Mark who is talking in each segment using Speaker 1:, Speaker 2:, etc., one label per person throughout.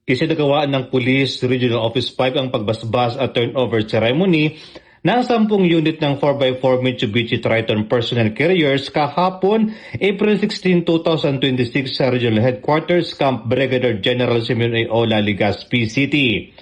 Speaker 1: Isinagawa ng Police Regional Office 5 ang pagbasbas at turnover ceremony ng 10 unit ng 4x4 Mitsubishi Triton personnel carriers kahapon, April 16, 2026 sa Regional Headquarters Camp Brigadier General Simeon A. Ola, Legazpi City.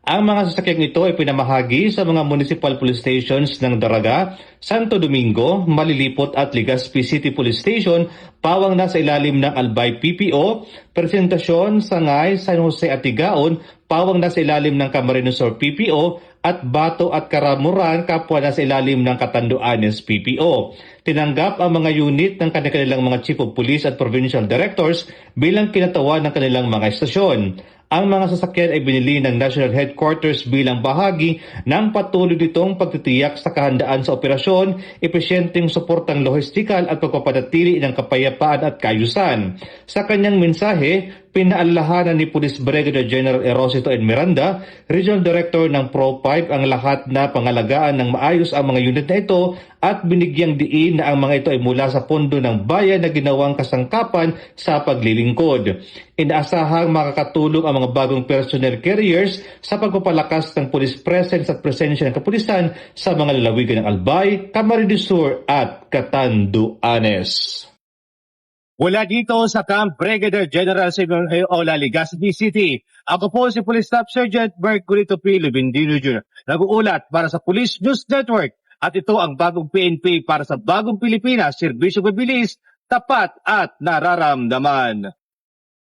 Speaker 1: Ang mga sasakyang ito ay pinamahagi sa mga municipal police stations ng Daraga, Santo Domingo, Malilipot at Legazpi City Police Station, pawang nasa ilalim ng Albay PPO, Presentasyon, Sangay, San Jose at Tigaon, pawang nasa ilalim ng Camarines Sur PPO, at Bato at Karamuran, kapwa nasa ilalim ng Catanduanes PPO. Tinanggap ang mga unit ng kanilang mga Chief of Police at Provincial Directors bilang kinatawan ng kanilang mga estasyon. Ang mga sasakyan ay binili ng National Headquarters bilang bahagi ng patuloy nitong pagtitiyak sa kahandaan sa operasyon, epesyenteng suportang lohistikal at pagpapanatili ng kapayapaan at kaayusan. Sa kanyang mensahe, pinaalalahanan ni Police Brigadier General Erosito N. Miranda, Regional Director ng Pro 5, ang lahat na pangalagaan ng maayos ang mga unit na ito at binigyang diin na ang mga ito ay mula sa pondo ng bayan na ginawang kasangkapan sa paglilingkod. Inaasahang makakatulong ang mga bagong personnel carriers sa pagpapalakas ng police presence at presensya ng kapulisan sa mga lalawigan ng Albay, Camarines Sur at Catanduanes. Mula dito sa Camp Brigadier General Simeon A. Ola, Legazpi City, ako po si Police Staff Sergeant Merculito P. Lubindino Jr. Nag-uulat para sa Police News Network, at ito ang bagong PNP para sa bagong Pilipinas, serbisyo mabilis, tapat at nararamdaman.